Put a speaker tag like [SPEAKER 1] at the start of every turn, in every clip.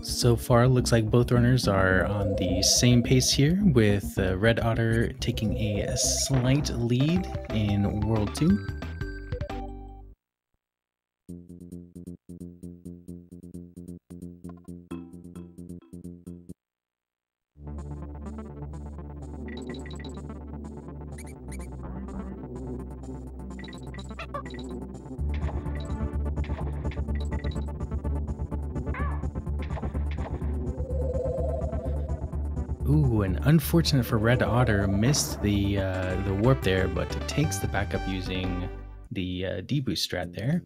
[SPEAKER 1] So far, looks like both runners are on the same pace here, with RedOddr taking a slight lead in World 2. Ooh, and unfortunate for RedOddr, missed the warp there, but takes the backup using the D-boost strat there.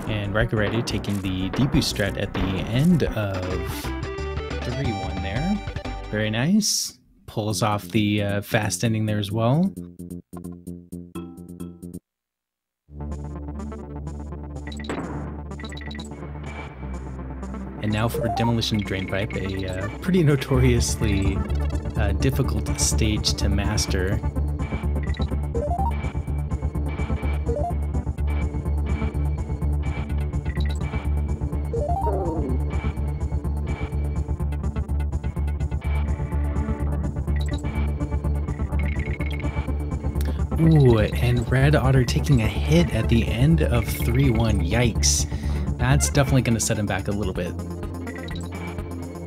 [SPEAKER 1] And raikourider taking the deboost strat at the end of 3-1 there. Very nice. Pulls off the fast ending there as well. And now for Demolition Drainpipe, a pretty notoriously difficult stage to master. Ooh, and RedOddr taking a hit at the end of 3-1. Yikes. That's definitely going to set him back a little bit.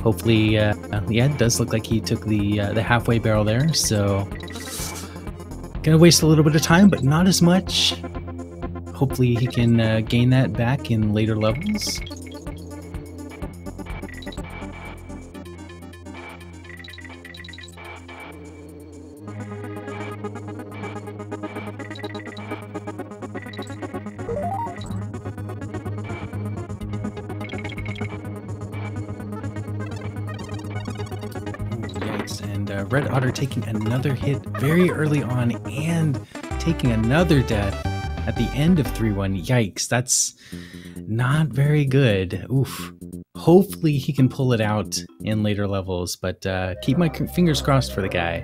[SPEAKER 1] Hopefully, yeah, it does look like he took the halfway barrel there, so gonna waste a little bit of time, but not as much. Hopefully he can gain that back in later levels. And RedOddr taking another hit very early on and taking another death at the end of 3-1. Yikes, that's not very good. Oof. Hopefully he can pull it out in later levels, but keep my fingers crossed for the guy.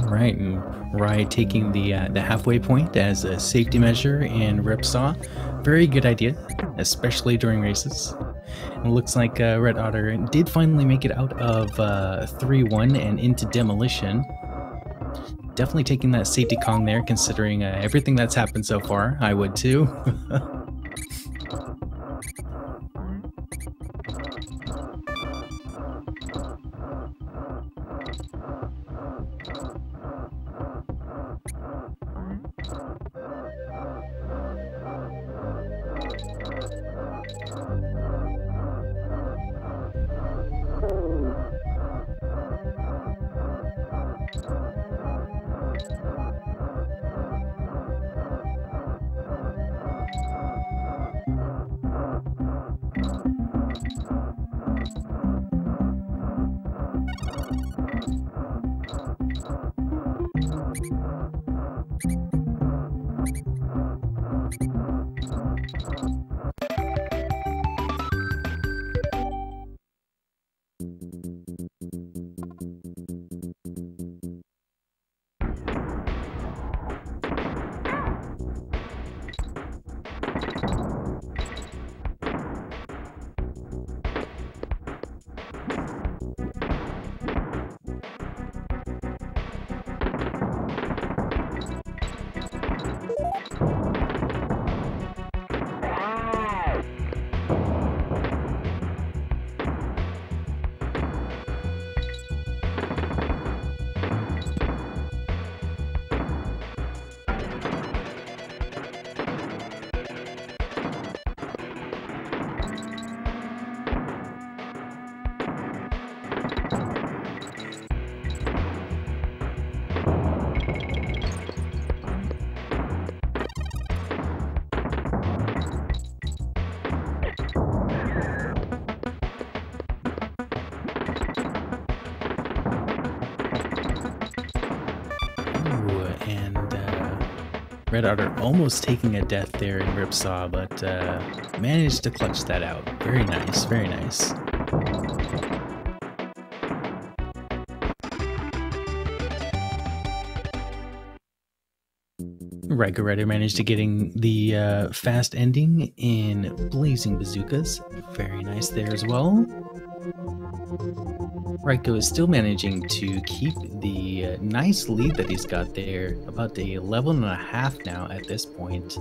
[SPEAKER 1] Right, and Rye taking the halfway point as a safety measure in Ripsaw. Very good idea, especially during races. And it looks like RedOddr did finally make it out of 3-1 and into Demolition. Definitely taking that safety Kong there, considering everything that's happened so far. I would too. RedOddr almost taking a death there in Ripsaw, but managed to clutch that out. Very nice, very nice. raikourider managed to getting the fast ending in Blazing Bazookas. Very nice there as well. Raiko is still managing to keep the nice lead that he's got there, about a level and a half now at this point.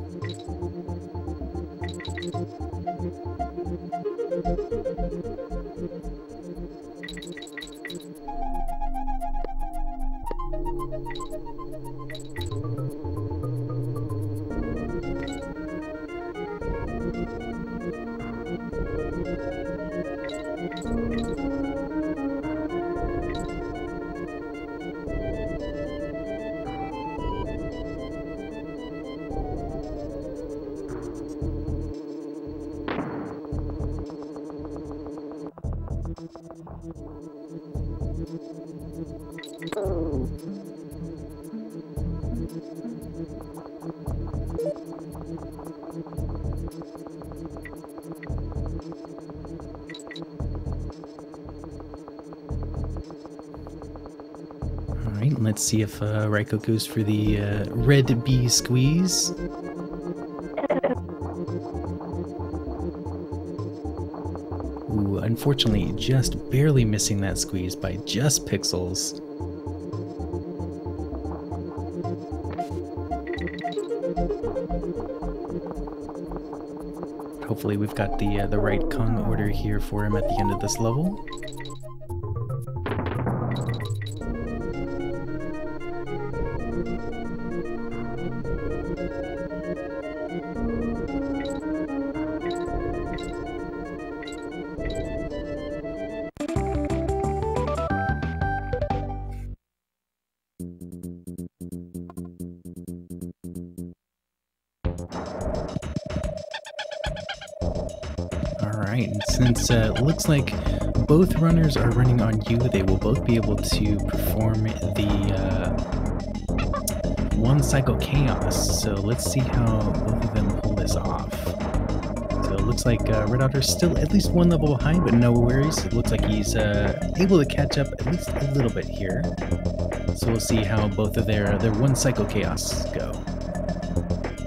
[SPEAKER 1] Alright, let's see if Raiko goes for the red B squeeze. Ooh, unfortunately, just barely missing that squeeze by just pixels. Hopefully we've got the right Kong order here for him at the end of this level. Alright, and since it looks like both runners are running on you, they will both be able to perform the one cycle chaos. So let's see how both of them pull this off. So it looks like RedOddr's still at least one level behind, but no worries. It looks like he's able to catch up at least a little bit here. So we'll see how both of their one cycle chaos go.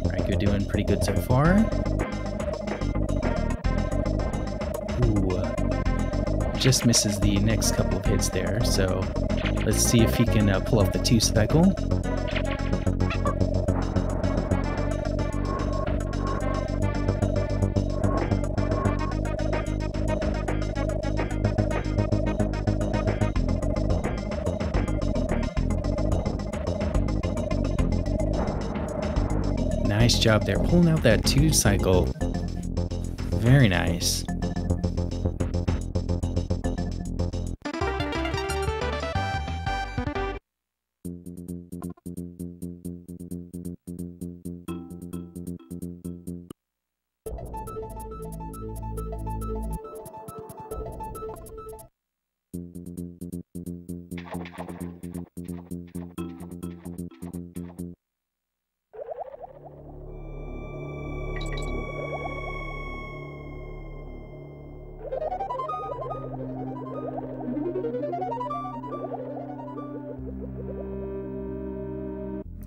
[SPEAKER 1] Alright, you're doing pretty good so far. Just misses the next couple of hits there, so let's see if he can pull off the 2 cycle. Nice job there, pulling out that 2 cycle. Very nice.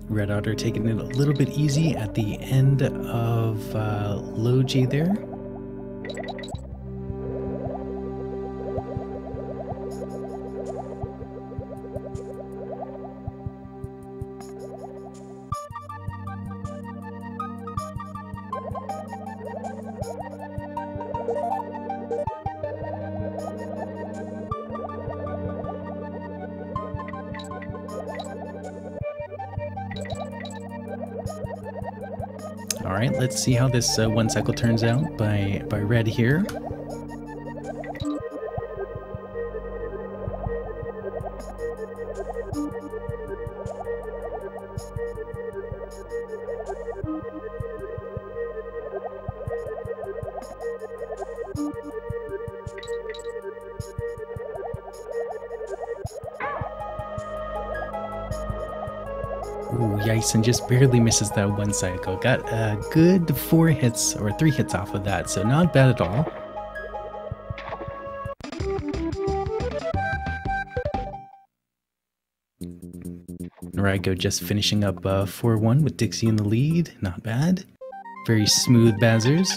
[SPEAKER 1] RedOddr taking it a little bit easy at the end of low G there. Alright, let's see how this one cycle turns out by Red here. Ooh, yikes, and just barely misses that one cycle. Got a good 4 hits, or 3 hits off of that, so not bad at all. Raiko just finishing up 4-1 with Dixie in the lead. Not bad. Very smooth Bazzers.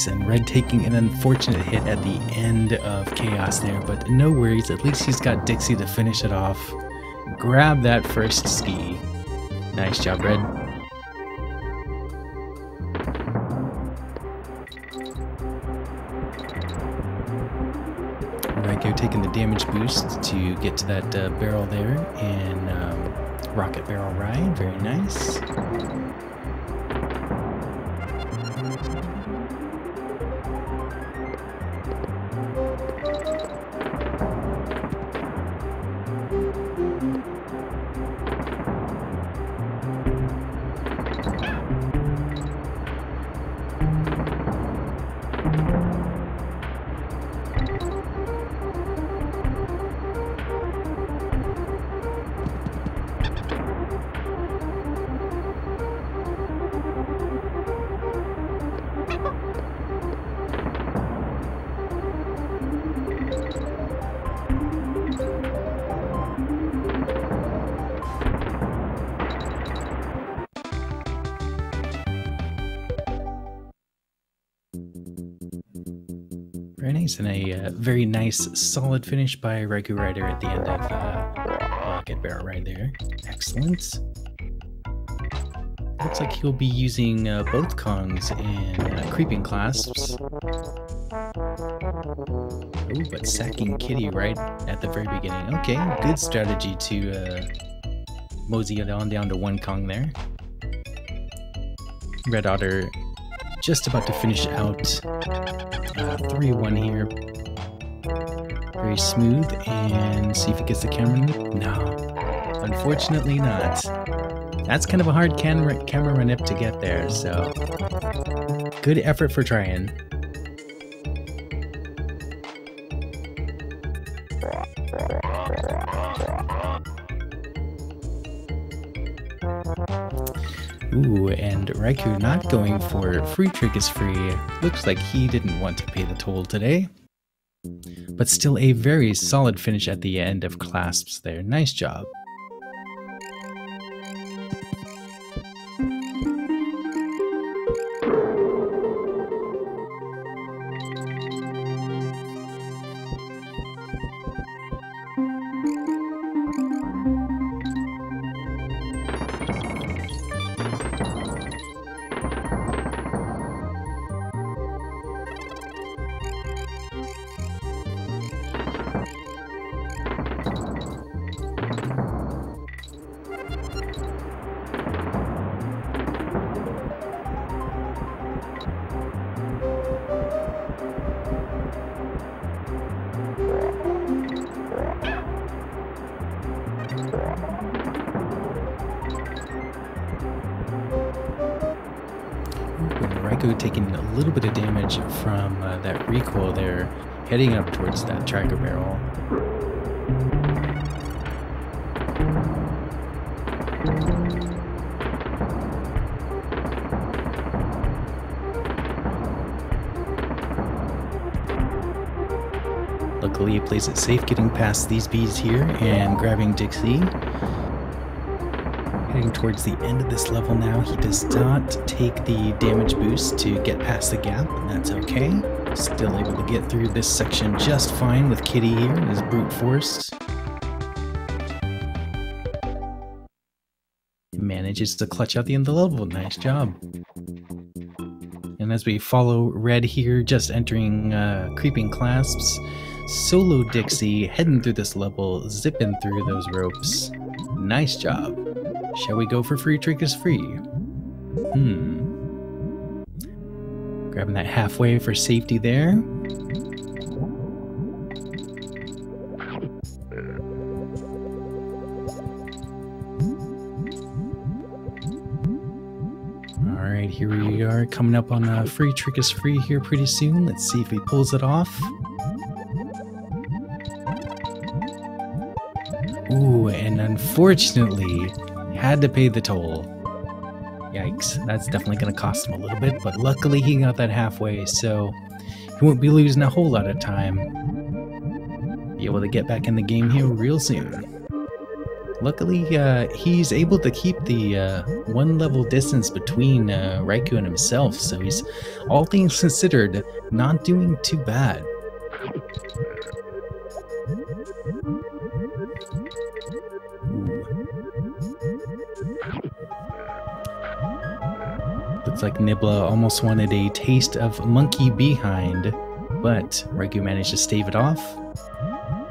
[SPEAKER 1] And Red taking an unfortunate hit at the end of Chaos there, but no worries, at least he's got Dixie to finish it off. Grab that first ski. Nice job, Red. Raiko taking the damage boost to get to that barrel there in Rocket Barrel Ride. Very nice. Very nice, and a very nice solid finish by raikourider at the end of Rocket Barrel right there. Excellent. Looks like he'll be using both Kongs in creeping clasps. Ooh, but sacking Kitty right at the very beginning. Okay, good strategy to mosey it on down to 1 Kong there. RedOddr just about to finish out 3-1 here. Very smooth, and see if it gets the camera. No, unfortunately not. That's kind of a hard camera nip to get there, so good effort for trying. Ooh, and Raikou not going for free trick is free. Looks like he didn't want to pay the toll today. But still a very solid finish at the end of clasps there. Nice job. Raikou taking a little bit of damage from that recoil there, heading up towards that tracker barrel. Luckily, he plays it safe, getting past these bees here and grabbing Dixie. Heading towards the end of this level now. He does not take the damage boost to get past the gap, and that's okay. Still able to get through this section just fine with Kitty here and his brute force. Manages to clutch out the end of the level. Nice job. And as we follow Red here, just entering creeping clasps, solo Dixie heading through this level, zipping through those ropes. Nice job. Shall we go for free trick is free? Grabbing that halfway for safety there. Here we are coming up on a free trick is free here pretty soon. Let's see if he pulls it off. Ooh, and unfortunately, had to pay the toll. Yikes, that's definitely going to cost him a little bit, but luckily he got that halfway, so he won't be losing a whole lot of time. Be able to get back in the game here real soon. Luckily, he's able to keep the one level distance between Raikou and himself, so he's, all things considered, not doing too bad. Looks like Nibla almost wanted a taste of Monkey Behind, but Raikou managed to stave it off.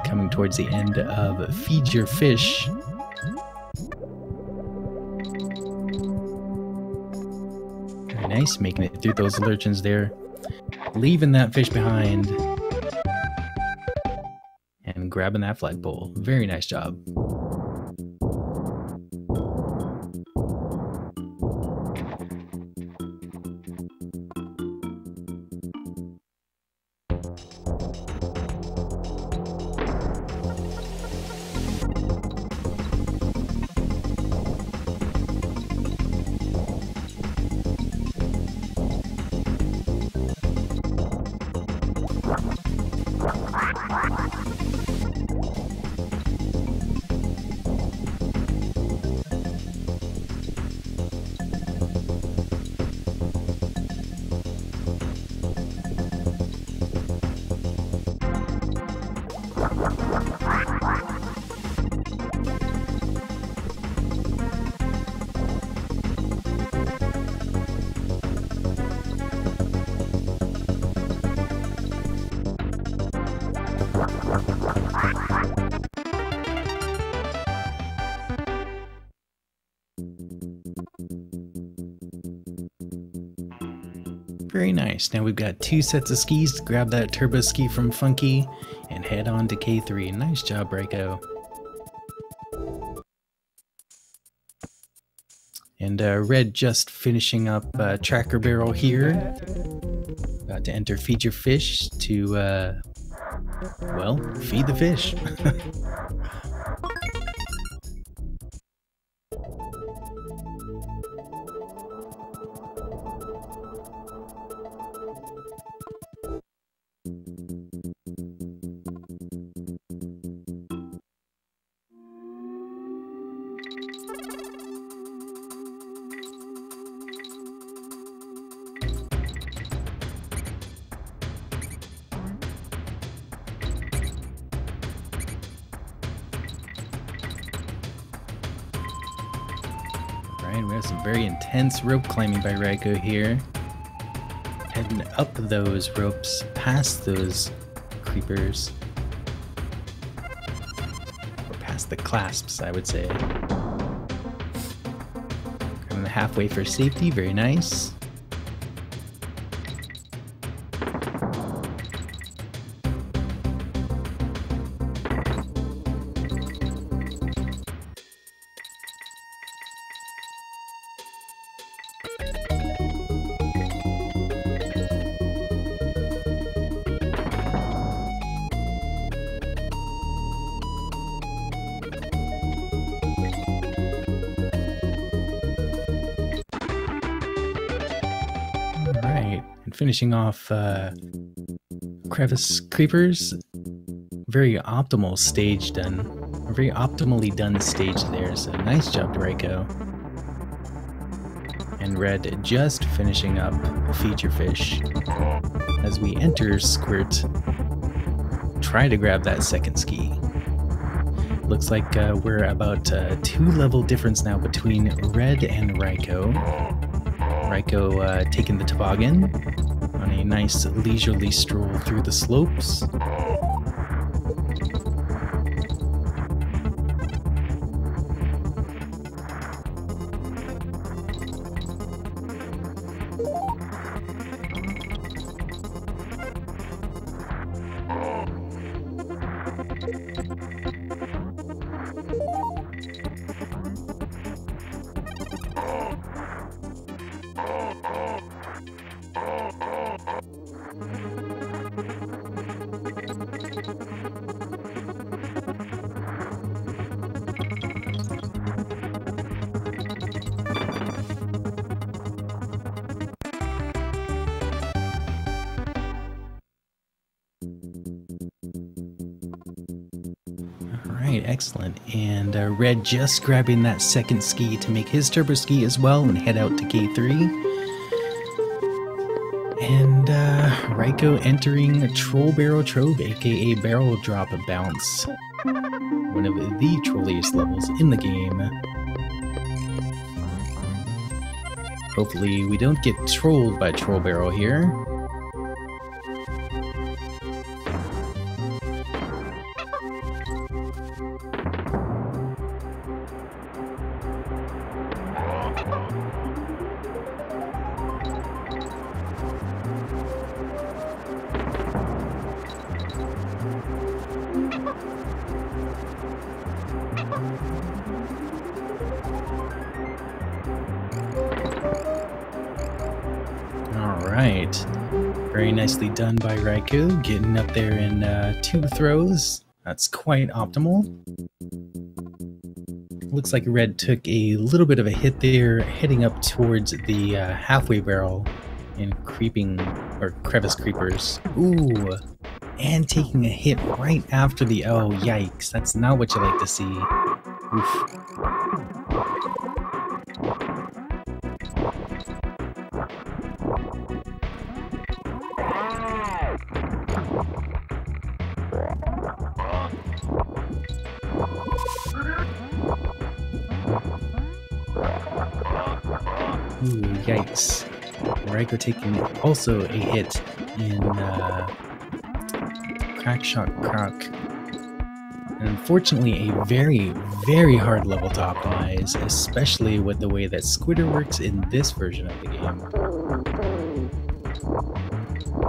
[SPEAKER 1] Coming towards the end of Feed Your Fish. Very nice, making it through those lurchins there. Leaving that fish behind. And grabbing that flagpole. Very nice job. Very nice. Now we've got 2 sets of skis to grab that turbo ski from Funky and head on to K3. Nice job, Raikou. And Red just finishing up Tracker Barrel here. About to enter Feed Your Fish to, well, feed the fish. We have some very intense rope climbing by Raikou here. Heading up those ropes, past those creepers. Or past the clasps, I would say. Coming halfway for safety, very nice. Finishing off Crevice Creepers. Very optimal stage done. A very optimally done stage there, so nice job to Raikou. And Red just finishing up Feed Your Fish. As we enter Squirt, try to grab that second ski. Looks like we're about 2 level difference now between Red and Raikou. Raikou taking the toboggan on a nice leisurely stroll through the slopes. Alright, excellent. And Red just grabbing that second ski to make his turbo ski as well and head out to K3. And Raiko entering Troll Barrel Trove, aka Barrel Drop Bounce. One of the trolliest levels in the game. Hopefully we don't get trolled by Troll Barrel here. Alright, very nicely done by Raiko, getting up there in 2 throws. That's quite optimal. Looks like Red took a little bit of a hit there, heading up towards the halfway barrel and creeping, or crevice creepers. Ooh, and taking a hit right after the, oh yikes, that's not what you like to see. Oof. Ooh, yikes. Raiko taking also a hit in Crack Shot Croc. And unfortunately a very, very hard level to optimize, especially with the way that Squitter works in this version of the game.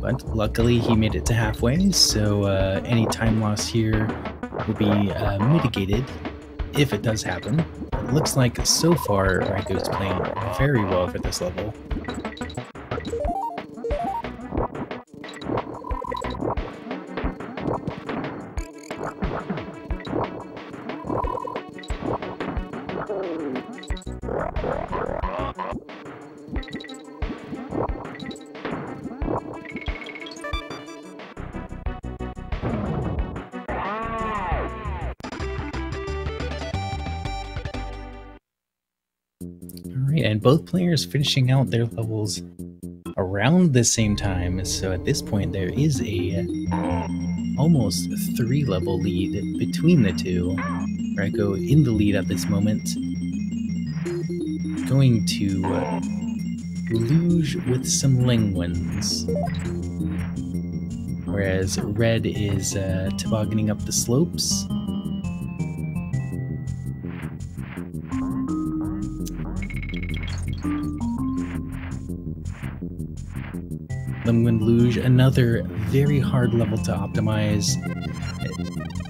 [SPEAKER 1] But luckily he made it to halfway, so any time loss here will be mitigated if it does happen. It looks like so far Raiko's playing very well for this level. Alright, and both players finishing out their levels around the same time, so at this point there is a almost 3-level lead between the two. Raiko in the lead at this moment. Going to luge with some Lingwins. Whereas Red is tobogganing up the slopes. Lingwin Luge, another very hard level to optimize,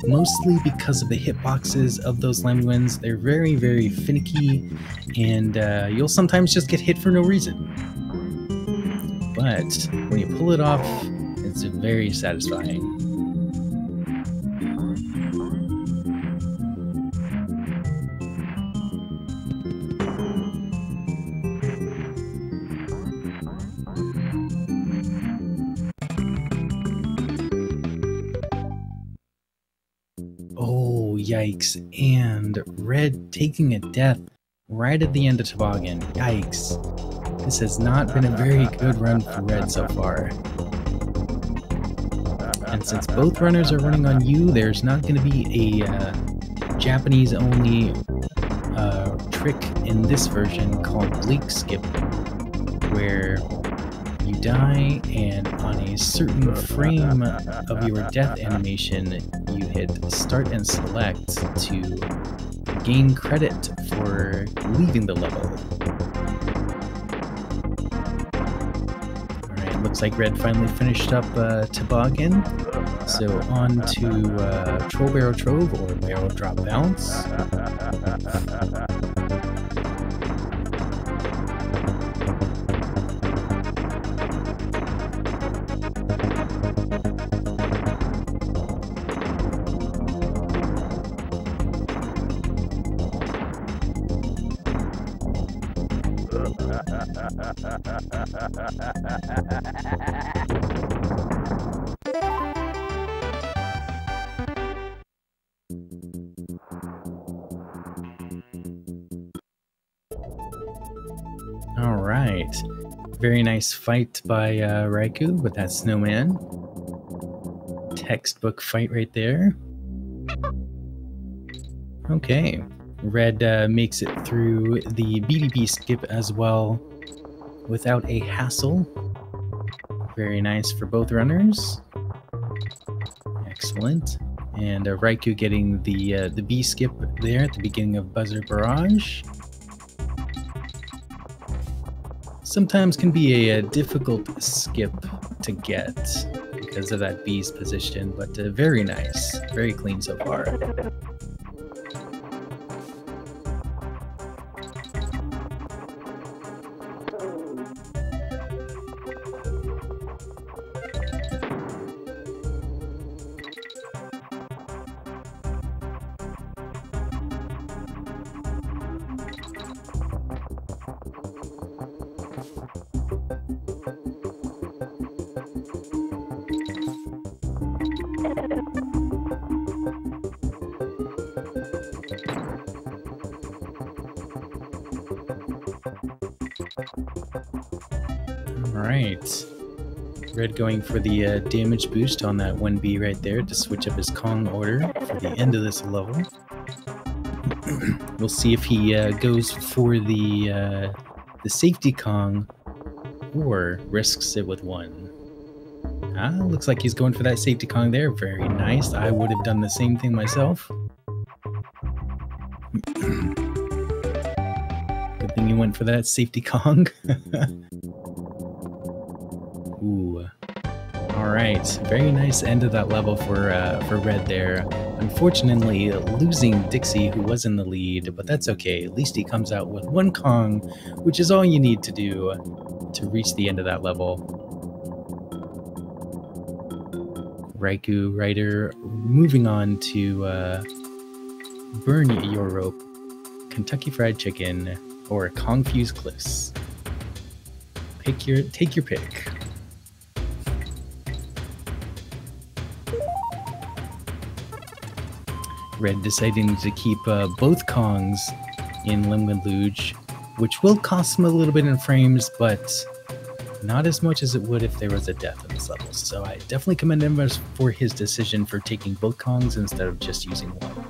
[SPEAKER 1] mostly because of the hitboxes of those Lingwins. They're very, very finicky, and you'll sometimes just get hit for no reason. But when you pull it off, it's very satisfying. Oh, yikes. And Red taking a death right at the end of Toboggan. Yikes. This has not been a very good run for Red so far. And since both runners are running on U, there's not going to be a Japanese-only trick in this version called Bleak Skip, where you die and on a certain frame of your death animation, you hit start and select to gain credit for leaving the level. Alright, looks like Red finally finished up Toboggan. So on to Troll Barrel Trove or Barrel Drop Bounce. Alright. Very nice fight by Raikou with that snowman. Textbook fight right there. Okay. Red makes it through the BDB skip as well without a hassle. Very nice for both runners. Excellent. And Raikou getting the B skip there at the beginning of Buzzer Barrage. Sometimes can be a difficult skip to get because of that B's position, but very nice. Very clean so far. Alright. Red going for the damage boost on that 1B right there to switch up his Kong order for the end of this level. We'll see if he goes for the safety Kong or risks it with one. Looks like he's going for that safety Kong there. Very nice. I would have done the same thing myself. Good thing you went for that safety Kong. Ooh. Alright, very nice end of that level for Red there. Unfortunately, losing Dixie, who was in the lead, but that's okay. At least he comes out with one Kong, which is all you need to do to reach the end of that level. Raikourider moving on to Burn Your Rope, Kentucky Fried Chicken, or Confused Cliffs. Take your pick. Red deciding to keep both Kongs in Lemon Luge, which will cost him a little bit in frames, but not as much as it would if there was a death in this level. So I definitely commend him for his decision for taking both Kongs instead of just using one.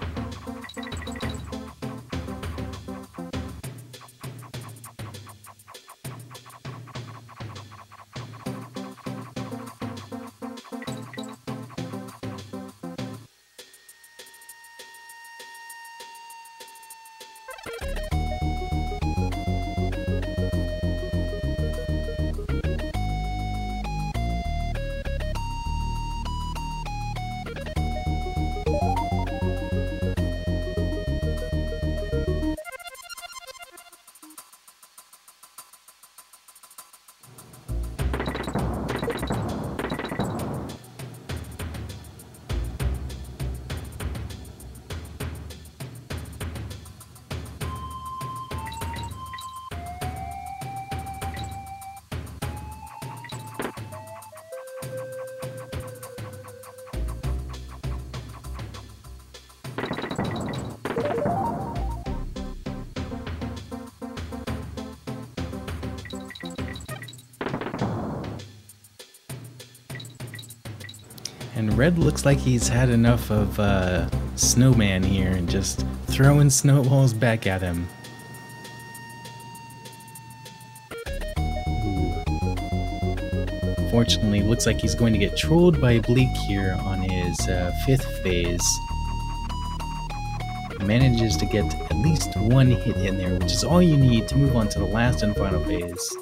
[SPEAKER 1] And Red looks like he's had enough of Snowman here and just throwing snowballs back at him. Fortunately, looks like he's going to get trolled by Bleak here on his 5th phase. Manages to get at least one hit in there, which is all you need to move on to the last and final phase.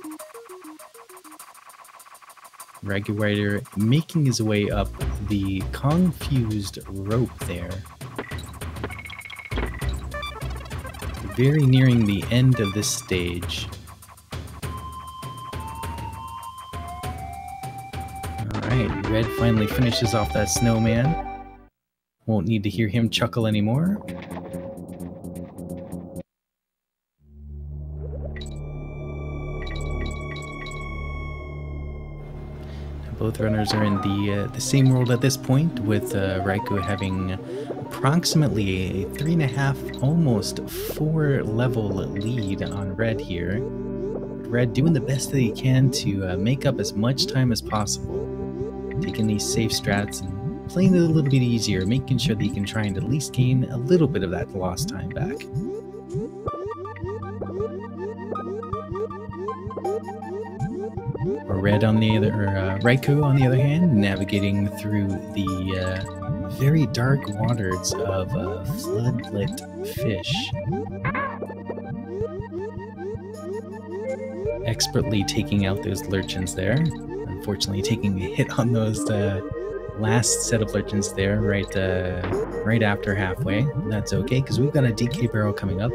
[SPEAKER 1] Raikourider making his way up the confused rope there. Very nearing the end of this stage. Alright, Red finally finishes off that snowman. Won't need to hear him chuckle anymore. Both runners are in the same world at this point, with Raikou having approximately a 3.5, almost 4 level lead on Red here. Red doing the best that he can to make up as much time as possible, taking these safe strats and playing it a little bit easier, making sure that he can try and at least gain a little bit of that lost time back. Red on the other, Raikou on the other hand, navigating through the very dark waters of floodlit fish, expertly taking out those lurchins there. Unfortunately, taking a hit on those last set of lurchins there, right after halfway. That's okay because we've got a DK barrel coming up.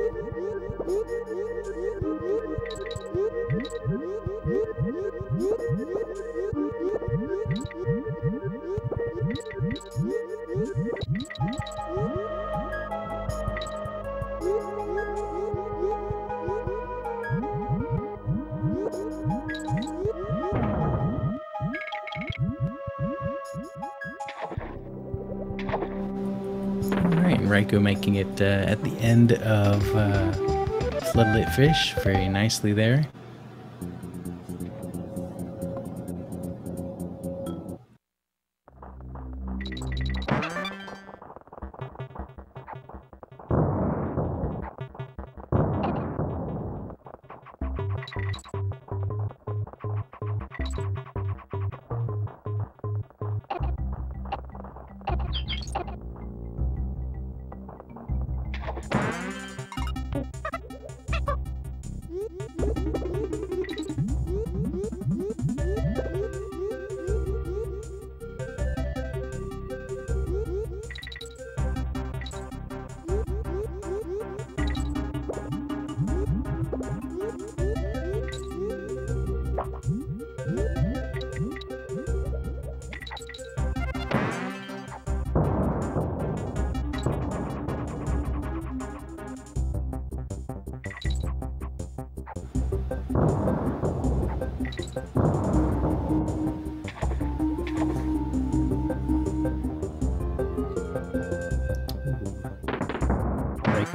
[SPEAKER 1] Alright, Raikou making it at the end of Floodlit Fish very nicely there.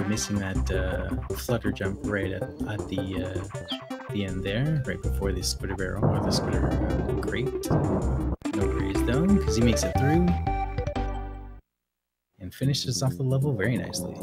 [SPEAKER 1] Missing that flutter jump right at the end there, right before the squitter barrel or the squitter crate. No worries though, because he makes it through and finishes off the level very nicely.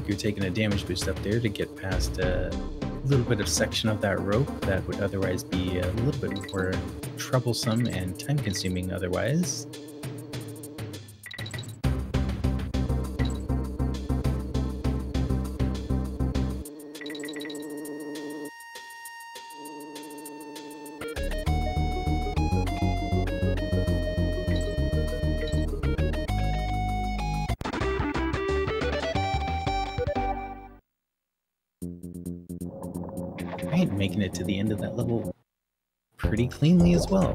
[SPEAKER 1] You're taking a damage boost up there to get past a little bit of section of that rope that would otherwise be a little bit more troublesome and time-consuming otherwise. Making it to the end of that level pretty cleanly as well.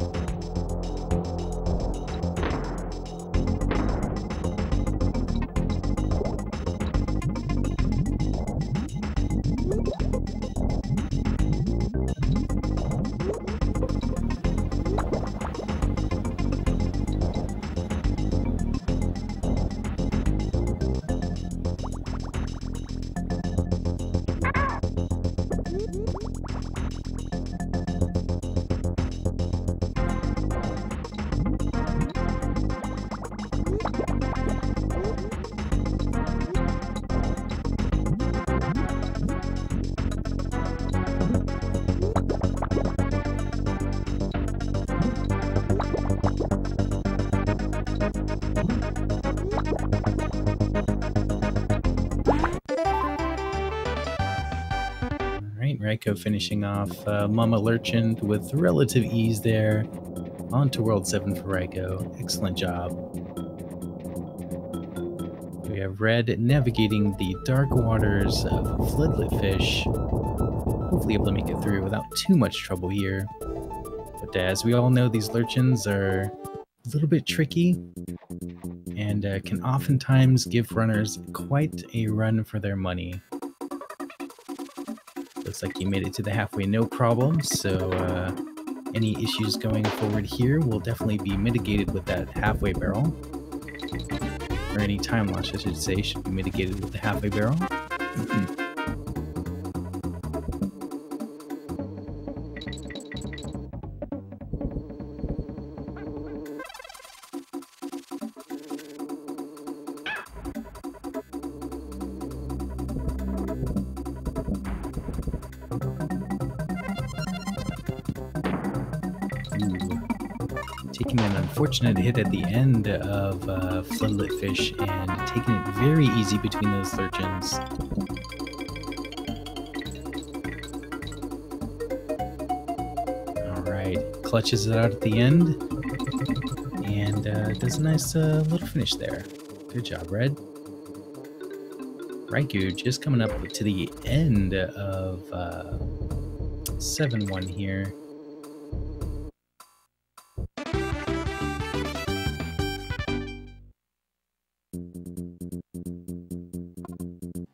[SPEAKER 1] Raikou finishing off Mama Lurchin with relative ease there. On to World 7 for Raikou. Excellent job. We have Red navigating the dark waters of Floodlit Fish hopefully able to make it through without too much trouble here. But as we all know, these lurchins are a little bit tricky and can oftentimes give runners quite a run for their money. Looks like he made it to the halfway no problem, so any issues going forward here will definitely be mitigated with that halfway barrel. Or any time loss, I should say, should be mitigated with the halfway barrel. Taking an unfortunate hit at the end of Floodlit Fish and taking it very easy between those lurchins. Alright, clutches it out at the end and does a nice little finish there. Good job, Red. Raikou just coming up to the end of 7-1 here.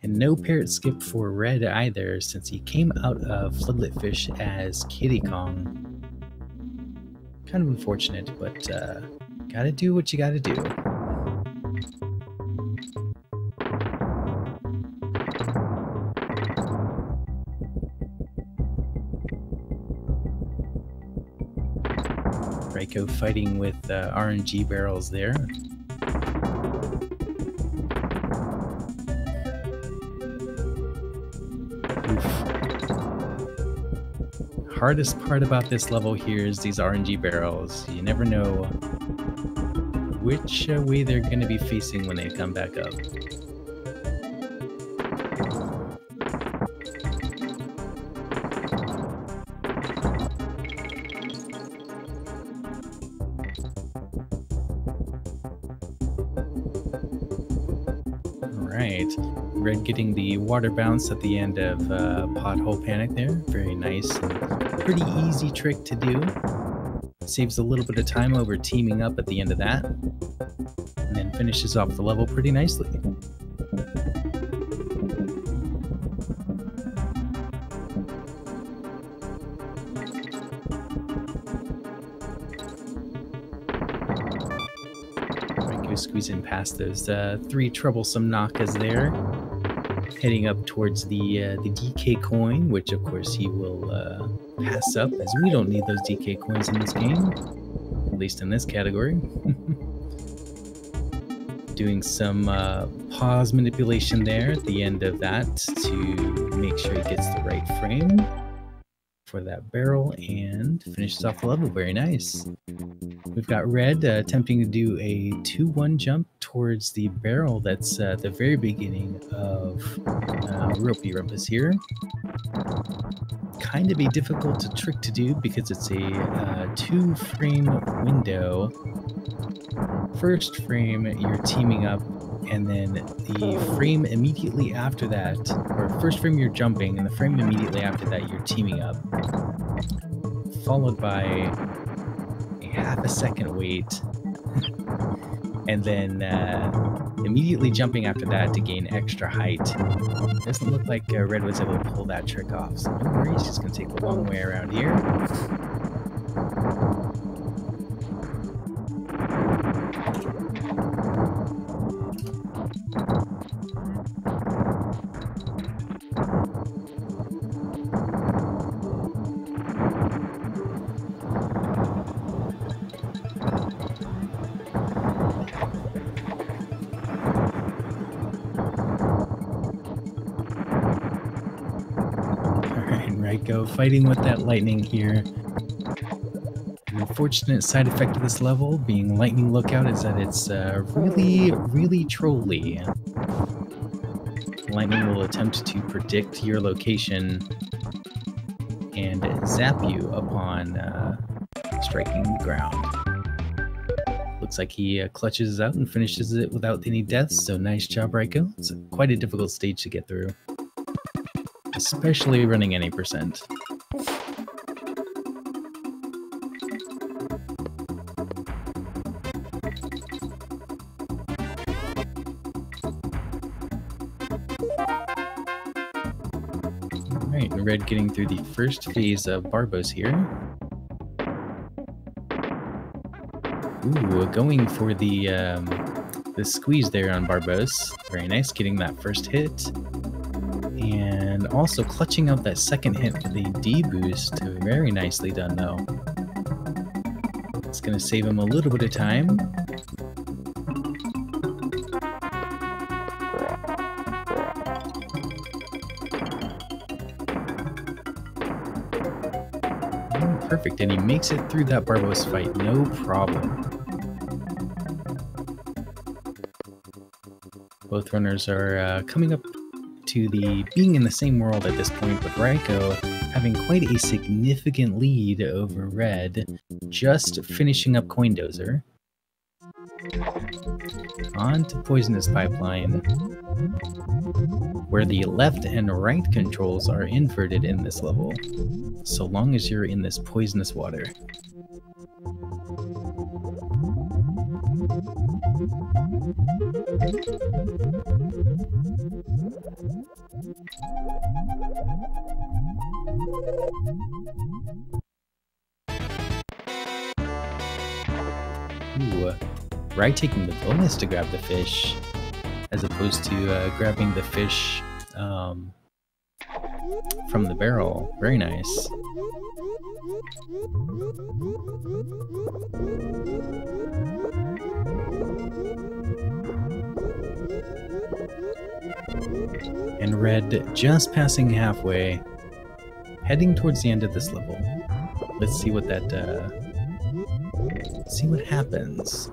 [SPEAKER 1] And no parrot skip for Red either, since he came out of Floodlit Fish as Kitty Kong. Kind of unfortunate, but gotta do what you gotta do. Raikou fighting with RNG barrels there. Hardest part about this level here is these RNG barrels. You never know which way they're going to be facing when they come back up. Alright, Red getting the water bounce at the end of Pothole Panic there. Very nice and pretty easy trick to do. Saves a little bit of time over teaming up at the end of that. And then finishes off the level pretty nicely. Raikou squeezing past those 3 troublesome Nakas there. Heading up towards the DK coin, which of course he will pass up, as we don't need those DK coins in this game, at least in this category. Doing some pause manipulation there at the end of that to make sure he gets the right frame for that barrel and finishes off the level. Very nice. We've got Red attempting to do a 2-1 jump towards the barrel that's at the very beginning of Ropey Rumpus here. Kind of a difficult trick to do because it's a 2-frame window. First frame, you're teaming up, and then the frame immediately after that, or first frame you're jumping, and the frame immediately after that you're teaming up. Followed by a half a second wait, and then immediately jumping after that to gain extra height. Doesn't look like Red was able to pull that trick off, so no worries, just gonna take the long way around here. Raikou fighting with that lightning here. An unfortunate side effect of this level, being lightning lookout, is that it's really trolly. Lightning will attempt to predict your location and zap you upon striking the ground. Looks like he clutches out and finishes it without any deaths, so nice job, Raikou. It's quite a difficult stage to get through. especially running any percent. Alright, Red getting through the first phase of Barbos here. Ooh, going for the squeeze there on Barbos. Very nice, getting that first hit. And also clutching out that second hit with the D-boost. Very nicely done, though. It's going to save him a little bit of time. Perfect, and he makes it through that Barbos fight, no problem. Both runners are coming up to being in the same world at this point, with Raiko having quite a significant lead over Red, just finishing up Coin Dozer. On to Poisonous Pipeline, where the left and right controls are inverted in this level, so long as you're in this poisonous water. Ooh, Right taking the bonus to grab the fish, as opposed to grabbing the fish from the barrel. Very nice. And Red just passing halfway, heading towards the end of this level. Let's see what that, see what happens.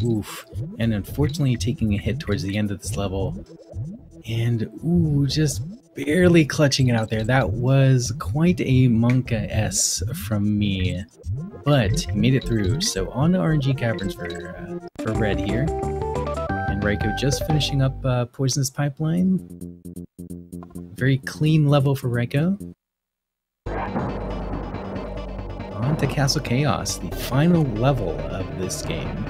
[SPEAKER 1] Oof, and unfortunately taking a hit towards the end of this level, and ooh, just barely clutching it out there. That was quite a Monka S from me, but he made it through. So on to RNG Caverns for Red here, and Raiko just finishing up Poisonous Pipeline. Very clean level for Raiko. On to Castle Chaos, the final level of this game.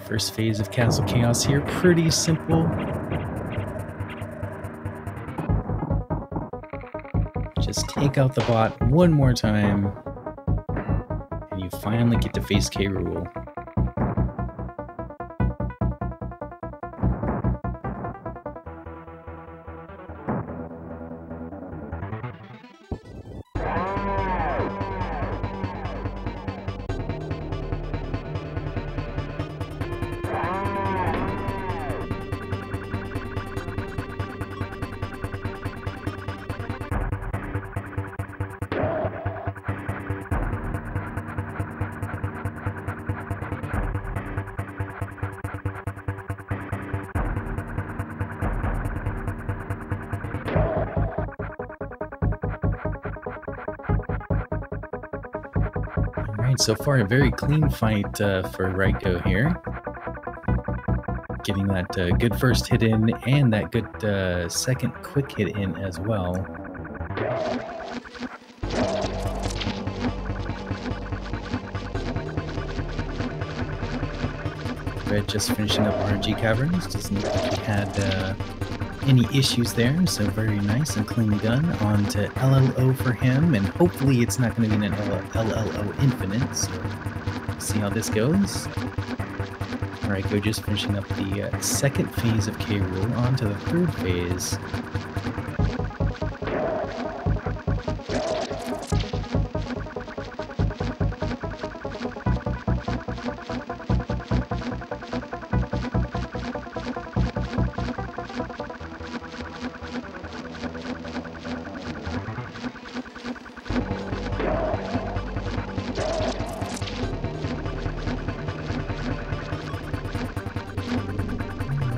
[SPEAKER 1] First phase of Castle Chaos here, pretty simple. Just take out the bot one more time, and you finally get to face K. Rool. So far, a very clean fight for Raiko here. Getting that good first hit in, and that good second quick hit in as well. Red just finishing up RNG Caverns. Doesn't look like he had any issues there, so very nice and clean done. On to LLO for him, and hopefully it's not going to be an LLO Infinite, so see how this goes. Raiko just finishing up the second phase of K. Rool, on to the third phase.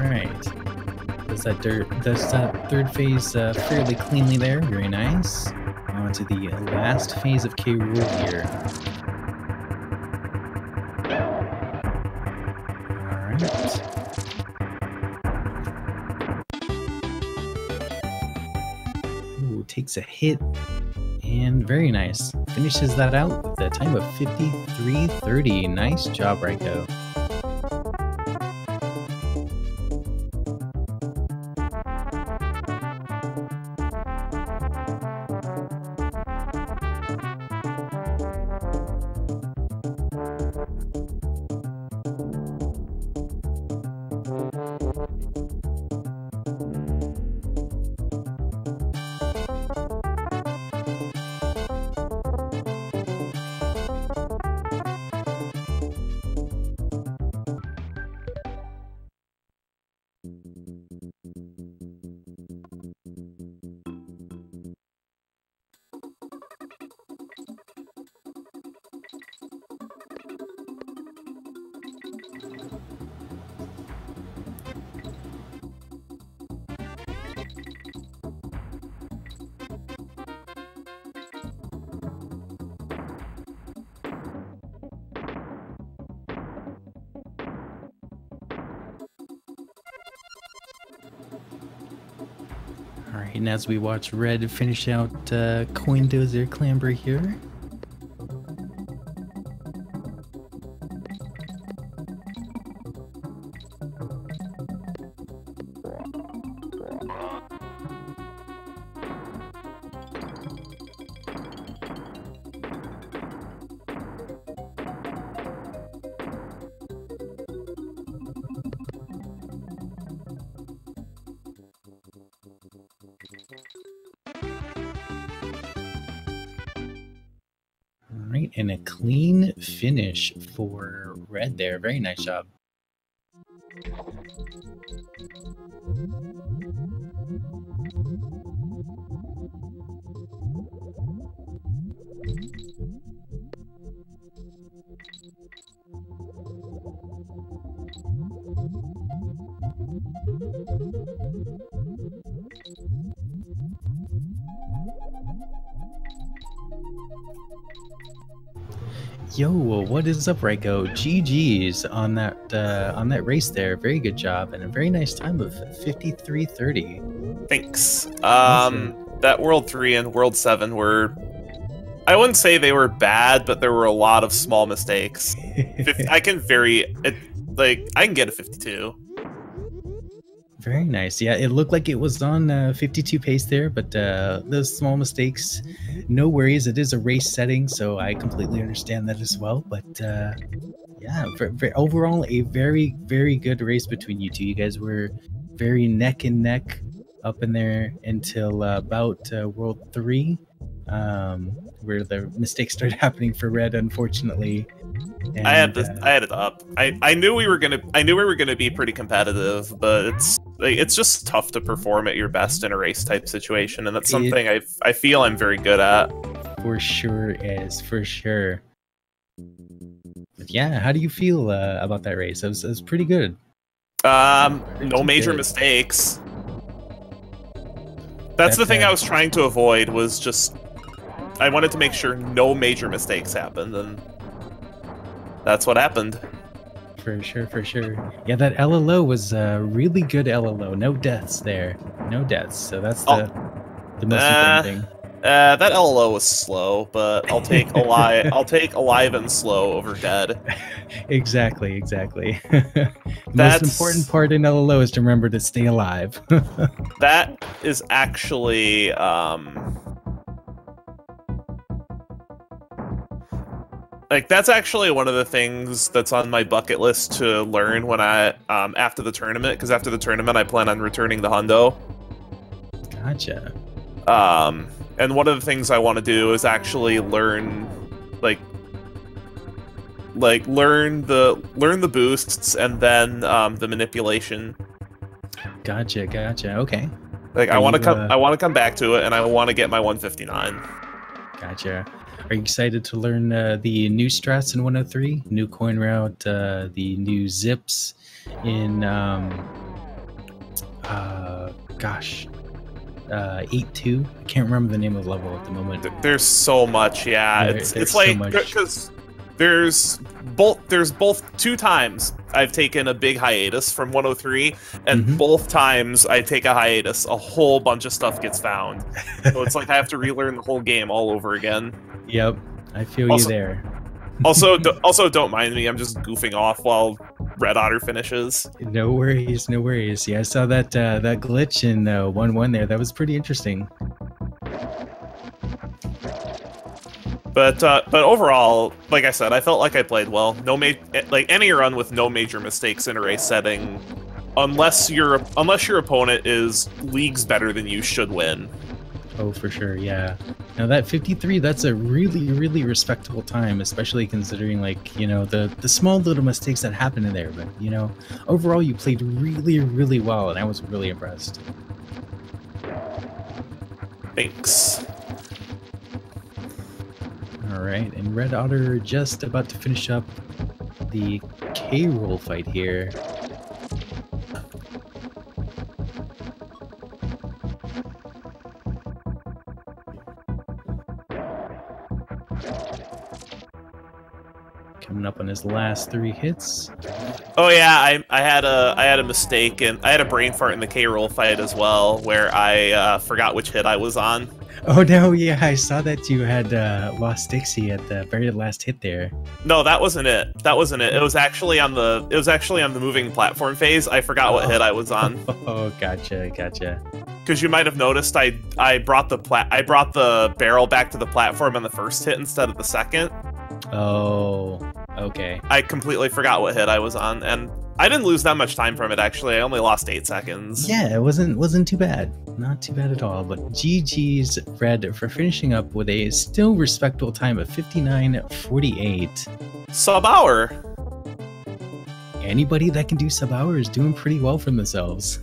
[SPEAKER 1] right. Does that third phase fairly cleanly there. Very nice. On to the last phase of K. Rool here. Alright. Ooh, takes a hit. And very nice. Finishes that out with a time of 53:30. Nice job, Raiko. Alright, and as we watch Red finish out Coin Dozer Clamber here. Alright, and a clean finish for Red there. Very nice job. Yo, what is up, Raiko? GG's on that race there. Very good job and a very nice time of 53:30.
[SPEAKER 2] Thanks.
[SPEAKER 1] Awesome.
[SPEAKER 2] That World 3 and World 7 were, I wouldn't say they were bad, but there were a lot of small mistakes. I can get a 52.
[SPEAKER 1] Very nice. Yeah, it looked like it was on 52 pace there, but those small mistakes, no worries. It is a race setting, so I completely understand that as well. But yeah, overall, a very, very good race between you two. You guys were very neck and neck up in there until about World 3, where the mistakes started happening for Red, unfortunately. And,
[SPEAKER 2] I had it up. I knew we were gonna be pretty competitive, but it's just tough to perform at your best in a race type situation, and that's something I feel I'm very good at.
[SPEAKER 1] For sure for sure. But yeah, how do you feel about that race? It was pretty good.
[SPEAKER 2] No major mistakes. That's the thing I was trying to avoid, was just I wanted to make sure no major mistakes happened, and that's what happened.
[SPEAKER 1] For sure, for sure. Yeah, that LLO was a really good LLO. No deaths there. No deaths. So that's the most important thing.
[SPEAKER 2] That LLO was slow, but I'll take alive and slow over dead.
[SPEAKER 1] Exactly. The most important part in LLO is to remember to stay alive.
[SPEAKER 2] That is actually that's actually one of the things that's on my bucket list to learn when I after the tournament, because after the tournament I plan on returning the hundo.
[SPEAKER 1] Gotcha.
[SPEAKER 2] And one of the things I want to do is actually learn learn the boosts and then the manipulation.
[SPEAKER 1] Gotcha. Okay.
[SPEAKER 2] I want to come back to it, and I want to get my 159.
[SPEAKER 1] Gotcha. Are you excited to learn the new strats in 103? New coin route, the new zips in gosh, 8-2. I can't remember the name of the level at the moment.
[SPEAKER 2] There's so much, yeah. It's like because there's both 2 times I've taken a big hiatus from 103, and both times I take a hiatus, a whole bunch of stuff gets found. So it's like I have to relearn the whole game all over again.
[SPEAKER 1] Yep, I feel you there.
[SPEAKER 2] Also, don't mind me. I'm just goofing off while RedOddr finishes.
[SPEAKER 1] No worries, no worries. Yeah, I saw that that glitch in 1-1 there. That was pretty interesting.
[SPEAKER 2] But overall, like I said, I felt like I played well. Like any run with no major mistakes in a race setting, unless your opponent is leagues better than you, should win. Oh, for sure, yeah. Now that 53, that's a really, really respectable time, especially considering, like, you know, the small little mistakes that happen in there. But, you know, overall you played really, really well, and I was really impressed. Thanks. Alright, and RedOddr just about to finish up the K-roll fight here. Coming up on his last 3 hits. Oh yeah, I had a mistake, and I had a brain fart in the K-roll fight as well, where I forgot which hit I was on. Oh no, yeah, I saw that you had lost Dixie at the very last hit there. No, that wasn't it. That wasn't it. It was actually on the moving platform phase. I forgot what hit I was on. Oh, gotcha. Because you might have noticed I brought the barrel back to the platform on the first hit instead of the second. Oh, okay. I completely forgot what hit I was on, and I didn't lose that much time from it, actually. I only lost 8 seconds. Yeah, it wasn't too bad. Not too bad at all, but GG's Red for finishing up with a still respectable time of 59:48. Sub-hour! Anybody that can do sub-hour is doing pretty well for themselves.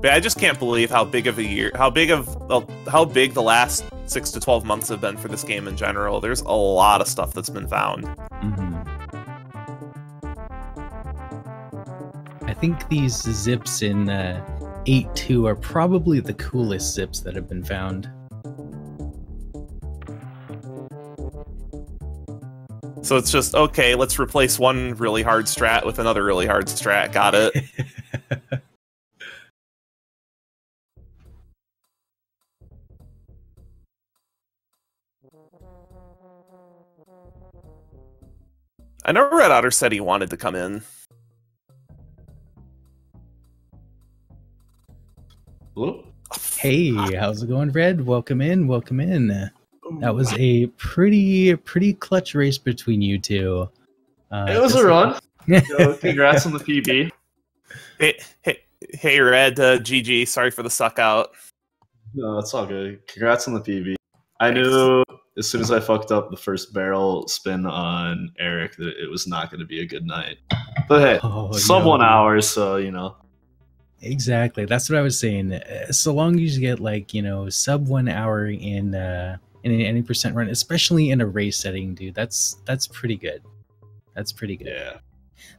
[SPEAKER 2] I just can't believe how big the last 6 to 12 months have been for this game in general. There's a lot of stuff that's been found. I think these zips in 8.2 are probably the coolest zips that have been found. So it's just, okay, let's replace one really hard strat with another really hard strat. Got it. I know RedOddr said he wanted to come in. Hello? Hey, how's it going, Red? Welcome in, welcome in. That was a pretty clutch race between you two.
[SPEAKER 3] It was a run. So, congrats on the PB.
[SPEAKER 2] Hey, Red, GG, sorry for the suck out.
[SPEAKER 3] No, it's all good. Congrats on the PB. I knew as soon as I fucked up the first barrel spin on Eric that it was not going to be a good night. But hey, sub 1 hour, so, you know.
[SPEAKER 1] Exactly. That's what I was saying. So long as you get, like, you know, sub 1 hour in an any percent run, especially in a race setting, dude, that's pretty good. That's pretty good.
[SPEAKER 3] Yeah.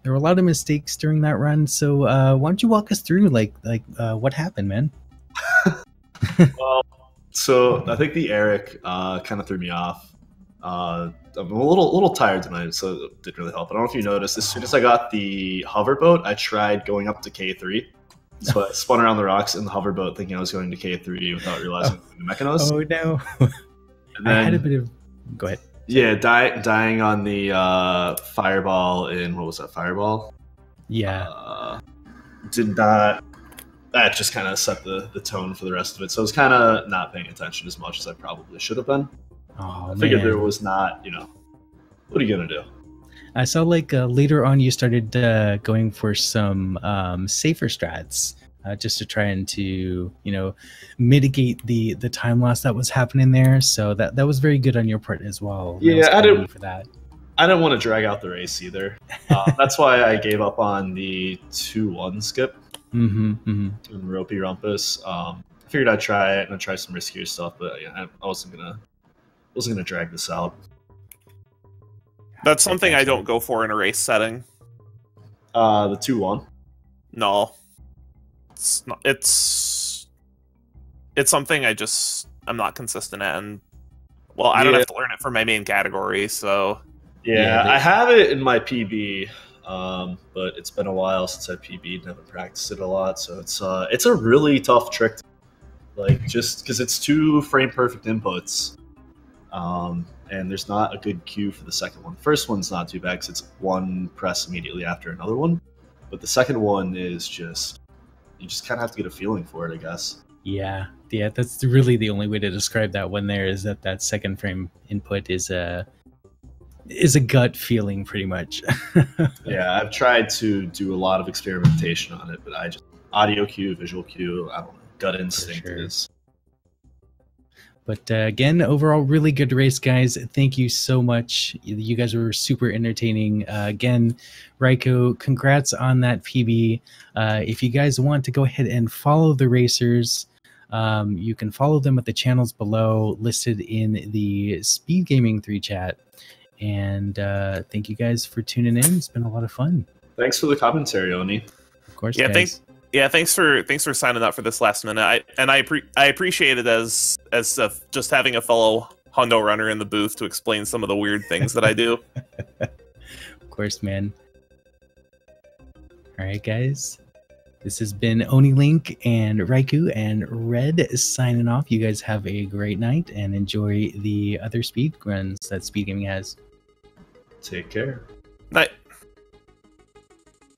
[SPEAKER 1] There were a lot of mistakes during that run, so why don't you walk us through, like what happened, man?
[SPEAKER 3] Well, so I think the Eric kind of threw me off. I'm a little tired tonight, so it didn't really help. I don't know if you noticed, as soon as I got the hoverboat, I tried going up to K3. So I spun around the rocks in the hoverboat thinking I was going to K3 without realizing the mechanos.
[SPEAKER 1] Oh no. And then, I had a bit of... Go ahead.
[SPEAKER 3] Yeah, dying on the fireball in... What was that, fireball?
[SPEAKER 1] Yeah.
[SPEAKER 3] Did not... That just kind of set the tone for the rest of it. So I was kind of not paying attention as much as I probably should have been.
[SPEAKER 1] Oh,
[SPEAKER 3] I figured there was not, you know... What are you going to do?
[SPEAKER 1] I saw, like, later on you started going for some safer strats just to try and to, you know, mitigate the time loss that was happening there. So that was very good on your part as well.
[SPEAKER 3] Yeah, I didn't want to drag out the race either. That's why I gave up on the 2-1 skip.
[SPEAKER 1] And
[SPEAKER 3] Ropey Rumpus. figured I'd try it and I'd try some riskier stuff, but yeah, I wasn't gonna drag this out.
[SPEAKER 2] That's something I don't go for in a race setting.
[SPEAKER 3] The 2-1.
[SPEAKER 2] No, it's not. It's something I'm not consistent at, and well, I don't have to learn it for my main category, so
[SPEAKER 3] yeah, I have it in my PB, but it's been a while since I PB'd and haven't practiced it a lot, so it's a really tough trick, like just because it's 2 frame perfect inputs, and there's not a good cue for the second one. The first one's not too bad because it's one press immediately after another one, but the second one is just you just kind of have to get a feeling for it, I guess.
[SPEAKER 1] Yeah, that's really the only way to describe that one there, is that second frame input is a gut feeling pretty much.
[SPEAKER 3] Yeah, I've tried to do a lot of experimentation on it, but I just audio cue, visual cue, I don't know, gut instinct is.
[SPEAKER 1] But again, overall, really good race, guys. Thank you so much. You guys were super entertaining. Again, Raiko, congrats on that PB. If you guys want to go ahead and follow the racers, you can follow them at the channels below listed in the Speed Gaming 3 chat. And thank you guys for tuning in. It's been a lot of fun.
[SPEAKER 3] Thanks for the commentary, Oni.
[SPEAKER 1] Of course,
[SPEAKER 2] yeah,
[SPEAKER 1] guys.
[SPEAKER 2] Thanks for signing up for this last minute. I appreciate it as just having a fellow Hondo runner in the booth to explain some of the weird things that I do.
[SPEAKER 1] Of course, man. All right, guys. This has been Oni Link and Raikou and Red signing off. You guys have a great night and enjoy the other speed runs that Speed Gaming has.
[SPEAKER 3] Take care.
[SPEAKER 2] Night.